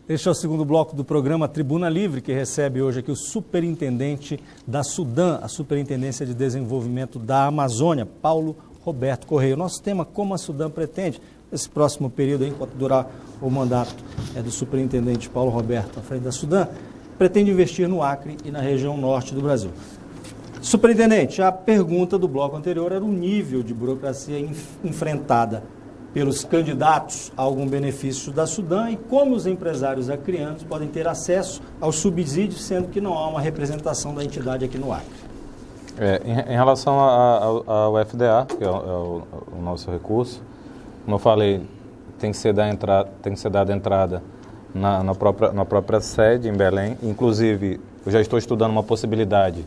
Este é o segundo bloco do programa Tribuna Livre, que recebe hoje aqui o superintendente da SUDAM, a Superintendência de Desenvolvimento da Amazônia, Paulo Roberto Correia. O nosso tema, como a SUDAM pretende, nesse próximo período, enquanto durar o mandato do superintendente Paulo Roberto à frente da SUDAM, pretende investir no Acre e na região norte do Brasil. Superintendente, a pergunta do bloco anterior era o nível de burocracia enfrentada pelos candidatos a algum benefício da SUDAM e como os empresários acreanos podem ter acesso aos subsídios, sendo que não há uma representação da entidade aqui no Acre. Em relação ao FDA, que é o nosso recurso, como eu falei, tem que ser dada entrada na própria sede em Belém. Inclusive, eu já estou estudando uma possibilidade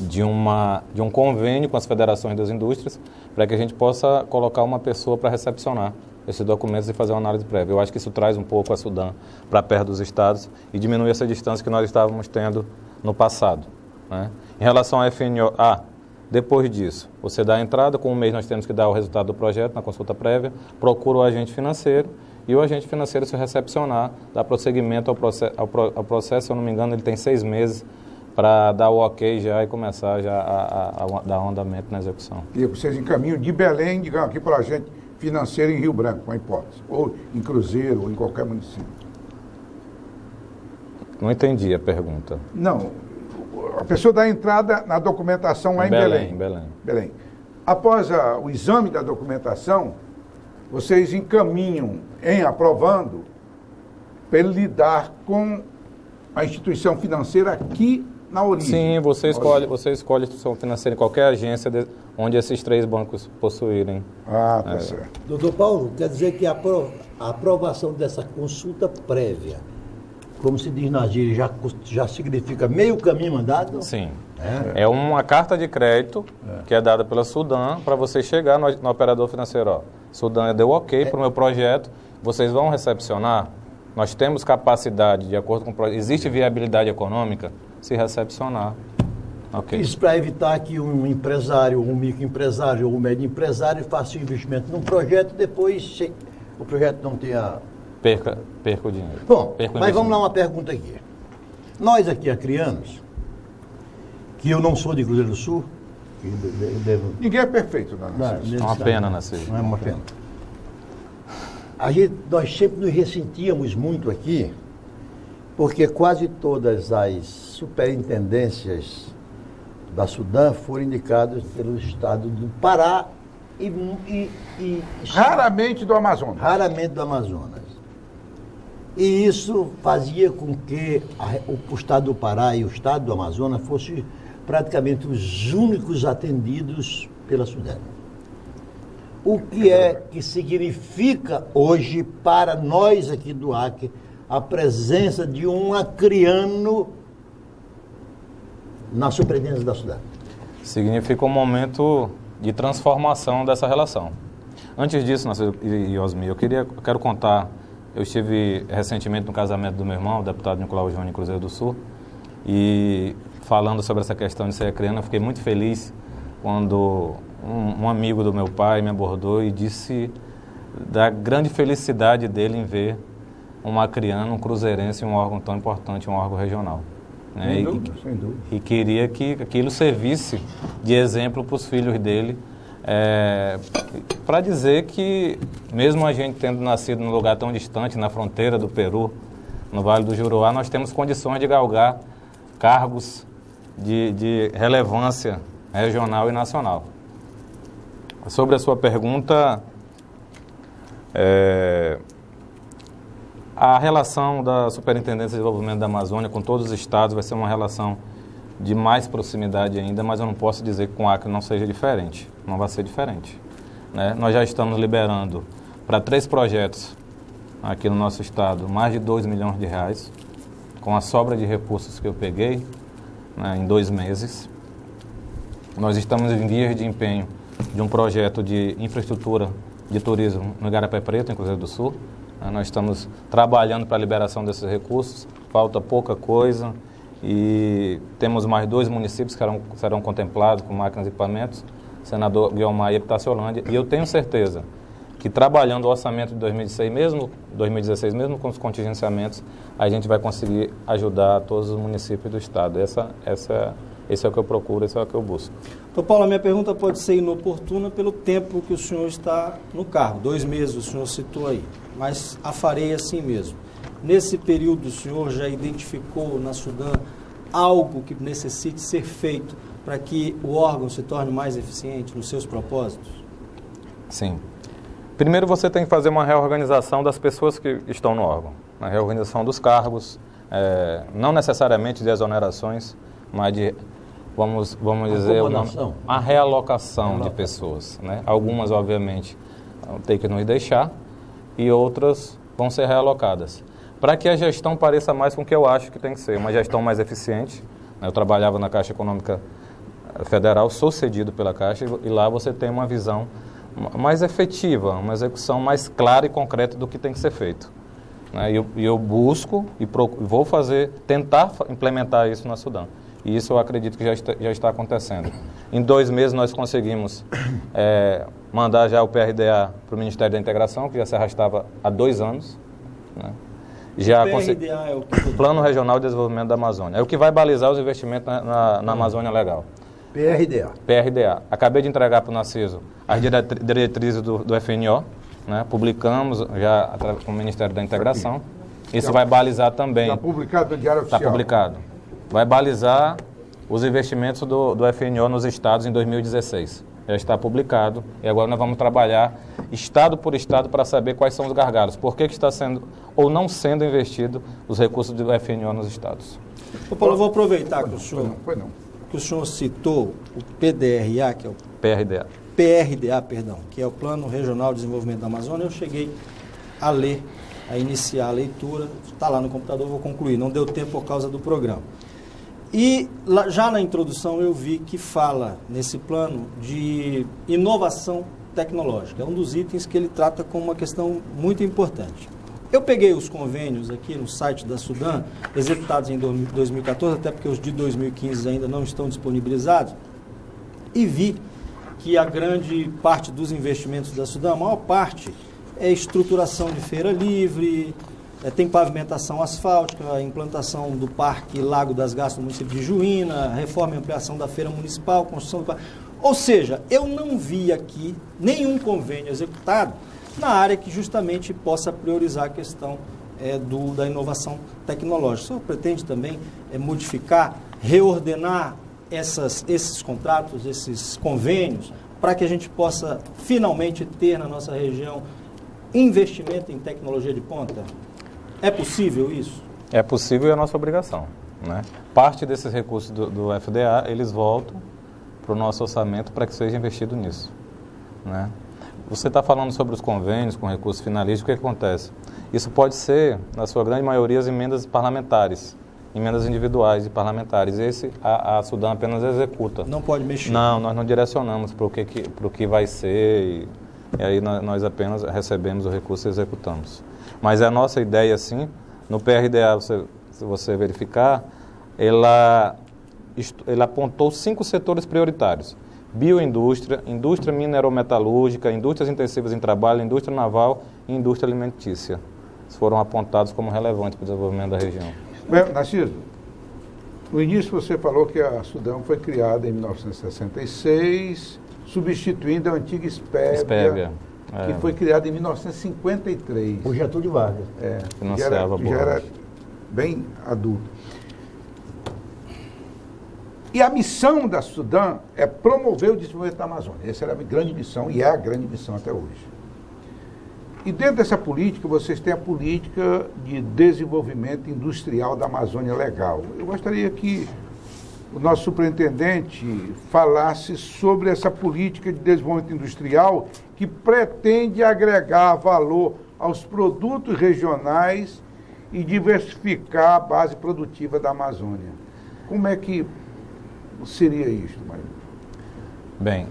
de um convênio com as federações das indústrias para que a gente possa colocar uma pessoa para recepcionar esses documentos e fazer uma análise prévia. Eu acho que isso traz um pouco a SUDAM para perto dos estados e diminui essa distância que nós estávamos tendo no passado, né? Em relação ao FNOA, depois disso, você dá a entrada, com um mês nós temos que dar o resultado do projeto na consulta prévia, procura o agente financeiro e o agente financeiro, se recepcionar, dá prosseguimento ao processo, se eu não me engano, ele tem 6 meses para dar o ok já e começar já a dar um andamento na execução. E vocês encaminham de Belém, digamos, aqui para a agente financeiro em Rio Branco, uma hipótese, ou em Cruzeiro, ou em qualquer município. Não entendi a pergunta. Não, a pessoa dá entrada na documentação lá em Belém. Belém. Após o exame da documentação, vocês encaminham, em aprovando, para ele lidar com a instituição financeira aqui na origem. Sim, você escolhe a instituição financeira em qualquer agência onde esses 3 bancos possuírem. Ah, tá certo. Doutor Paulo, quer dizer que a aprovação dessa consulta prévia, como se diz na gíria, já significa meio caminho andado? Sim. É uma carta de crédito que é dada pela SUDAM para você chegar no operador financeiro. Ó, SUDAM deu ok para o meu projeto, vocês vão recepcionar? Nós temos capacidade, de acordo com o projeto, existe viabilidade econômica, se recepcionar. Okay. Isso para evitar que um empresário, um microempresário ou um médio empresário faça um investimento num projeto e depois o projeto não tenha... Perca o dinheiro. Bom, mas vamos lá uma pergunta aqui. Nós aqui, acrianos, que eu não sou de Cruzeiro do Sul, ninguém é perfeito, É uma pena, Nascer. Não é uma pena. Nós sempre nos ressentíamos muito aqui, porque quase todas as superintendências da SUDAM foram indicadas pelo estado do Pará e raramente do Amazonas. Raramente do Amazonas. E isso fazia com que o estado do Pará e o estado do Amazonas fossem praticamente os únicos atendidos pela SUDAM. O que é que significa hoje para nós aqui do Acre a presença de um acriano na superintendência da SUDAM? Significa um momento de transformação dessa relação. Antes disso, Osmi, eu quero contar, eu estive recentemente no casamento do meu irmão, o deputado Nicolau Júnior, em Cruzeiro do Sul, e falando sobre essa questão de ser acriano, eu fiquei muito feliz quando um amigo do meu pai me abordou e disse da grande felicidade dele em ver um acriano, um cruzeirense, um órgão tão importante, um órgão regional. Né? Sem dúvida. E queria que aquilo servisse de exemplo para os filhos dele, para dizer que, mesmo a gente tendo nascido num lugar tão distante, na fronteira do Peru, no Vale do Juruá, nós temos condições de galgar cargos de relevância regional e nacional. Sobre a sua pergunta, a relação da Superintendência de Desenvolvimento da Amazônia com todos os estados vai ser uma relação de mais proximidade ainda, mas eu não posso dizer que com o Acre não seja diferente, não vai ser diferente, né? Nós já estamos liberando para 3 projetos aqui no nosso estado mais de R$2 milhões, com a sobra de recursos que eu peguei, né, em 2 meses. Nós estamos em vias de empenho de um projeto de infraestrutura de turismo no Igarapé Preto, em Cruzeiro do Sul. Nós estamos trabalhando para a liberação desses recursos, falta pouca coisa e temos mais 2 municípios que serão contemplados com máquinas e equipamentos, Senador Guiomar e Epitáciolândia, e eu tenho certeza que trabalhando o orçamento de 2016 mesmo com os contingenciamentos, a gente vai conseguir ajudar todos os municípios do estado. Esse é o que eu procuro, esse é o que eu busco. Doutor Paulo, a minha pergunta pode ser inoportuna pelo tempo que o senhor está no cargo. 2 meses o senhor citou aí, mas a farei assim mesmo. Nesse período, o senhor já identificou na Sudam algo que necessite ser feito para que o órgão se torne mais eficiente nos seus propósitos? Sim. Primeiro você tem que fazer uma reorganização das pessoas que estão no órgão. Uma reorganização dos cargos, não necessariamente de exonerações, mas de, vamos dizer, uma realocação de pessoas. Né? Algumas, obviamente, vão ter que nos deixar e outras vão ser realocadas. Para que a gestão pareça mais com o que eu acho que tem que ser, uma gestão mais eficiente. Eu trabalhava na Caixa Econômica Federal, sou cedido pela Caixa, e lá você tem uma visão mais efetiva, uma execução mais clara e concreta do que tem que ser feito. E eu busco e vou tentar implementar isso na Sudam. E isso eu acredito que já está acontecendo. Em 2 meses nós conseguimos mandar já o PRDA para o Ministério da Integração, que já se arrastava há 2 anos. Né? O PRDA é o que? Plano Regional de Desenvolvimento da Amazônia. É o que vai balizar os investimentos na Amazônia Legal. PRDA. Acabei de entregar para o Narciso as diretrizes do FNO, né? Publicamos já com o Ministério da Integração. Isso vai balizar também. Está publicado no Diário Oficial. Está publicado. Vai balizar os investimentos do FNO nos estados em 2016. Já está publicado e agora nós vamos trabalhar estado por estado para saber quais são os gargalos. Por que está sendo ou não sendo investido os recursos do FNO nos estados. Ô Paulo, eu vou aproveitar que o senhor citou o PDRA, que é o PRDA, que é o Plano Regional de Desenvolvimento da Amazônia. Eu cheguei a ler, a iniciar a leitura, está lá no computador, vou concluir, não deu tempo por causa do programa. E já na introdução eu vi que fala nesse plano de inovação tecnológica. É um dos itens que ele trata como uma questão muito importante. Eu peguei os convênios aqui no site da Sudam, executados em 2014, até porque os de 2015 ainda não estão disponibilizados, e vi que a grande parte dos investimentos da Sudam, a maior parte, é estruturação de feira livre, tem pavimentação asfáltica, a implantação do Parque Lago das Garças no município de Juína, reforma e ampliação da feira municipal, construção do parque. Ou seja, eu não vi aqui nenhum convênio executado na área que justamente possa priorizar a questão da inovação tecnológica. O senhor pretende também modificar, reordenar esses contratos, esses convênios, para que a gente possa finalmente ter na nossa região investimento em tecnologia de ponta? É possível isso? É possível e é a nossa obrigação. Né? Parte desses recursos do FDA, eles voltam para o nosso orçamento para que seja investido nisso. Né? Você está falando sobre os convênios com recursos finalistas, o que acontece? Isso pode ser, na sua grande maioria, as emendas parlamentares, emendas individuais e parlamentares. A Sudam apenas executa. Não pode mexer? Não, nós não direcionamos para o que vai ser e aí nós apenas recebemos o recurso e executamos. Mas a nossa ideia, sim, no PRDA, se você verificar, ela apontou 5 setores prioritários. Bioindústria, indústria minerometalúrgica, indústrias intensivas em trabalho, indústria naval e indústria alimentícia. Foram apontados como relevantes para o desenvolvimento da região. Bem, Narciso, no início você falou que a Sudam foi criada em 1966, substituindo a antiga Espévia. Que foi criada em 1953. Por Getúlio Vargas. Já era bem adulto. E a missão da Sudam é promover o desenvolvimento da Amazônia. Essa era a grande missão e é a grande missão até hoje. E dentro dessa política, vocês têm a política de desenvolvimento industrial da Amazônia Legal. Eu gostaria que o nosso superintendente falasse sobre essa política de desenvolvimento industrial que pretende agregar valor aos produtos regionais e diversificar a base produtiva da Amazônia. Como é que seria isso, Mário? Bem,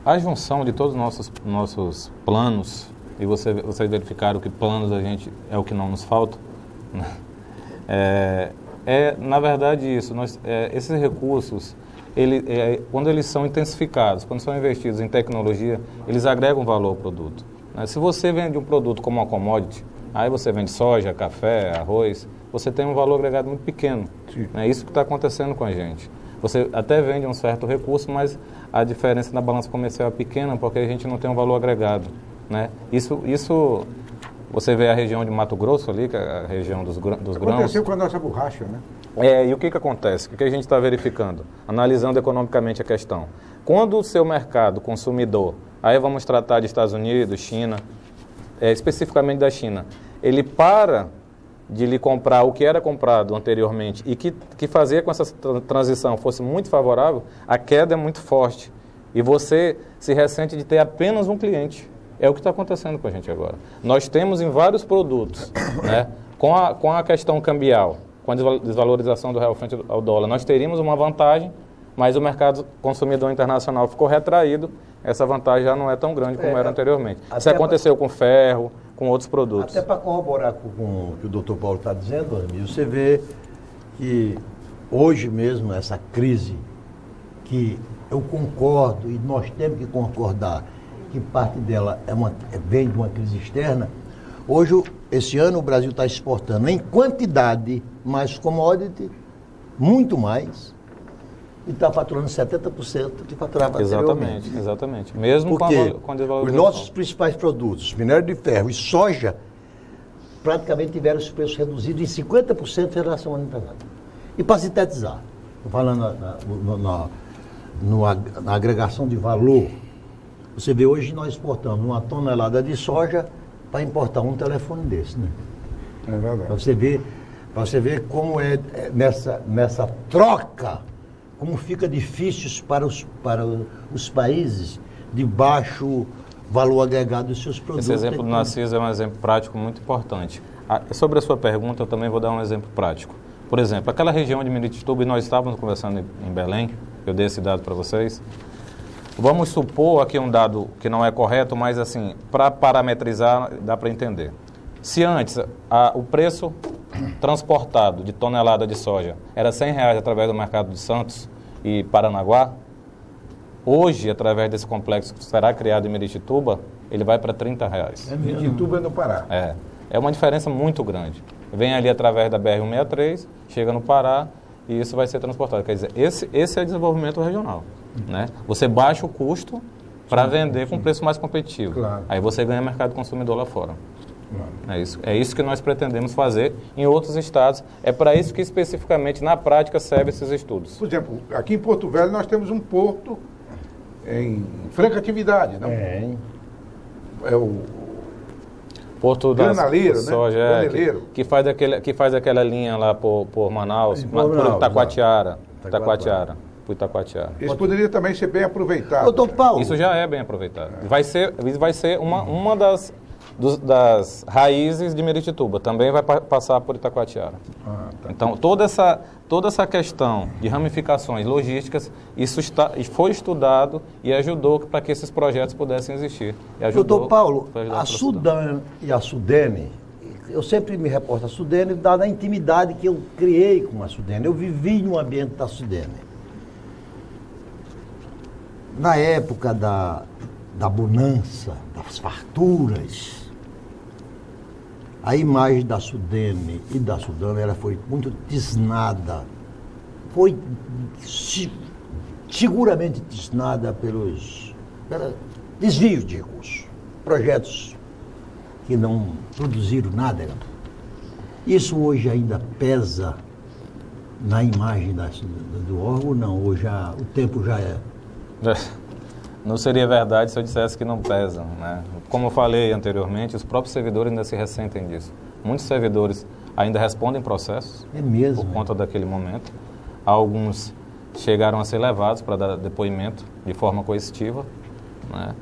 a junção de todos os nossos planos, e vocês verificaram que planos da gente é o que não nos falta, né? Na verdade, isso. Esses recursos, quando eles são intensificados, quando são investidos em tecnologia, eles agregam valor ao produto. Né? Se você vende um produto como uma commodity, aí você vende soja, café, arroz, você tem um valor agregado muito pequeno. É isso que está acontecendo com a gente. Você até vende um certo recurso, mas a diferença na balança comercial é pequena porque a gente não tem um valor agregado. Né? Isso você vê a região de Mato Grosso ali, que é a região dos grãos. Aconteceu com a nossa borracha, né? E o que acontece? O que a gente está verificando? Analisando economicamente a questão. Quando o seu mercado consumidor, aí vamos tratar de Estados Unidos, China, especificamente da China, ele para de lhe comprar o que era comprado anteriormente e que fazia com essa transição fosse muito favorável, a queda é muito forte. E você se ressente de ter apenas um cliente. É o que está acontecendo com a gente agora. Nós temos em vários produtos, né, com a questão cambial, com a desvalorização do real frente ao dólar, nós teríamos uma vantagem, mas o mercado consumidor internacional ficou retraído, essa vantagem já não é tão grande como era anteriormente. Isso aconteceu com ferro, com outros produtos. Até para corroborar com o que o doutor Paulo está dizendo, Ademir, você vê que hoje mesmo essa crise, que eu concordo e nós temos que concordar que parte dela vem de uma crise externa, hoje, esse ano, o Brasil está exportando em quantidade mais commodity, muito mais, e está faturando 70% que faturava anteriormente. Exatamente. Mesmo porque com a desvalorização. Os nossos principais produtos, minério de ferro e soja, praticamente tiveram os preços reduzidos em 50% em relação ao ano passado. E para sintetizar, estou falando na agregação de valor, você vê hoje nós exportamos uma tonelada de soja para importar um telefone desse, né? É verdade. Para você ver como nessa troca, como fica difícil para os países de baixo valor agregado dos seus produtos. Esse exemplo do Narciso é um exemplo prático muito importante. Sobre a sua pergunta, eu também vou dar um exemplo prático. Por exemplo, aquela região de Miritituba, e nós estávamos conversando em Belém, eu dei esse dado para vocês. Vamos supor aqui um dado que não é correto, mas assim, para parametrizar, dá para entender. Se antes o preço transportado de tonelada de soja era R$100 através do mercado de Santos e Paranaguá, hoje, através desse complexo que será criado em Miritituba, ele vai para R$30. Miritituba é no Pará. É uma diferença muito grande. Vem ali através da BR-163, chega no Pará e isso vai ser transportado. Quer dizer, esse é desenvolvimento regional. Né? Você baixa o custo para vender com preço mais competitivo. Claro. Aí você ganha mercado consumidor lá fora. Claro. É isso que nós pretendemos fazer em outros estados. É para isso que especificamente na prática servem esses estudos. Por exemplo, aqui em Porto Velho nós temos um porto em franca atividade, não? É o Porto da Soja, né? que faz aquela linha lá por Manaus, por Itacoatiara. Isso poderia também ser bem aproveitado. Doutor Paulo. Isso já é bem aproveitado. Vai ser uma das raízes de Miritituba. Também vai passar por Itacoatiara. Tá. Então, toda essa questão de ramificações logísticas, isso foi estudado e ajudou para que esses projetos pudessem existir. Doutor Paulo, a Sudan e a Sudene, eu sempre me reporto a Sudene, dada a intimidade que eu criei com a Sudene. Eu vivi no ambiente da Sudene. Na época da bonança, das farturas, a imagem da Sudene e da Sudana ela foi muito tisnada, foi seguramente tisnada pelos desvios de recursos, projetos que não produziram nada. Isso hoje ainda pesa na imagem do órgão, não? Hoje o tempo já é... Não seria verdade se eu dissesse que não pesam, né? Como eu falei anteriormente, os próprios servidores ainda se ressentem disso. Muitos servidores ainda respondem processos por conta daquele momento. Alguns chegaram a ser levados para dar depoimento de forma coercitiva, né?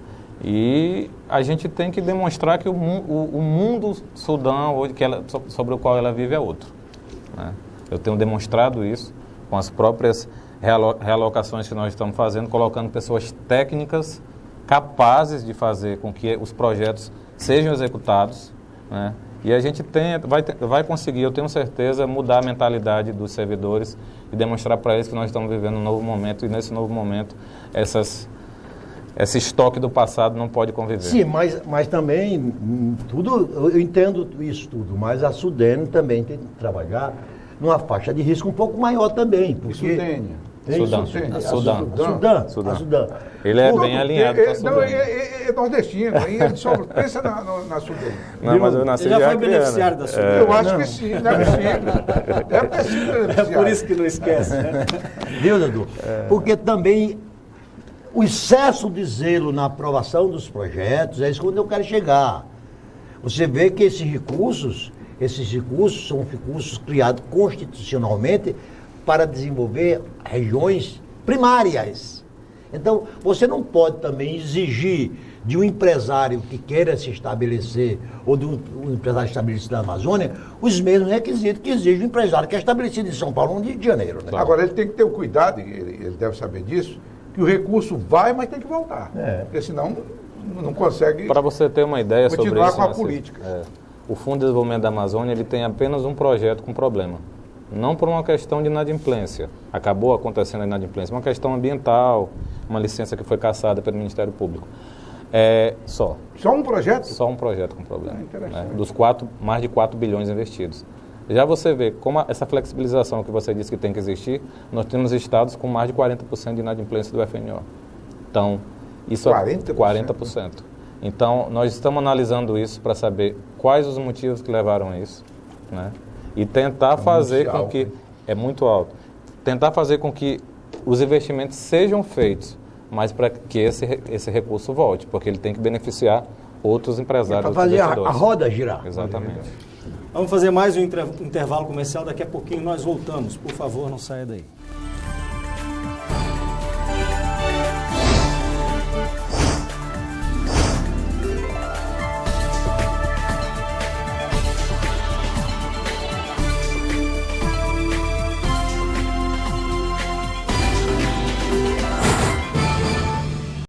E a gente tem que demonstrar que o mundo Sudão, hoje, sobre o qual ela vive, é outro, né? Eu tenho demonstrado isso com as próprias realocações que nós estamos fazendo, colocando pessoas técnicas capazes de fazer com que os projetos sejam executados, né? E a gente vai conseguir, eu tenho certeza, mudar a mentalidade dos servidores e demonstrar para eles que nós estamos vivendo um novo momento, e nesse novo momento esse estoque do passado não pode conviver. Sim, mas também, eu entendo isso tudo, mas a Sudene também tem que trabalhar numa faixa de risco um pouco maior também. Porque Sudã. Ele é bem alinhado com a Sudene. É nordestino, aí ele só pensa na Sudene. Não, mas eu nasci já foi beneficiário da Sudene. Eu acho que sim, não é possível. Deve ter sido beneficiário. É por isso que não esquece, né? Viu, Dudu? Porque também o excesso de zelo na aprovação dos projetos é isso quando eu quero chegar. Você vê que esses recursos são recursos criados constitucionalmente para desenvolver regiões primárias. Então, você não pode também exigir de um empresário que queira se estabelecer, ou de um empresário estabelecido na Amazônia, os mesmos requisitos que exige um empresário que é estabelecido em São Paulo, no Rio de Janeiro. Né? Agora, ele tem que ter o cuidado, ele deve saber disso, que o recurso vai, mas tem que voltar. Porque senão não consegue. Para você ter uma ideia sobre isso, continuar com a política. O Fundo de Desenvolvimento da Amazônia ele tem apenas um projeto com problema. Não por uma questão de inadimplência. Acabou acontecendo a inadimplência. Uma questão ambiental, uma licença que foi cassada pelo Ministério Público. Só um projeto? Só um projeto com problema. Interessante. Dos mais de 4 bilhões investidos. Já você vê como essa flexibilização que você disse que tem que existir, nós temos estados com mais de 40% de inadimplência do FNO. Então, isso 40%? 40%. Então, nós estamos analisando isso para saber quais os motivos que levaram a isso, né? E tentar fazer com que... É muito alto. Tentar fazer com que os investimentos sejam feitos, mas para que esse recurso volte, porque ele tem que beneficiar outros empresários. Para fazer a roda girar. Exatamente. Vamos fazer mais um intervalo comercial, daqui a pouquinho nós voltamos. Por favor, não saia daí.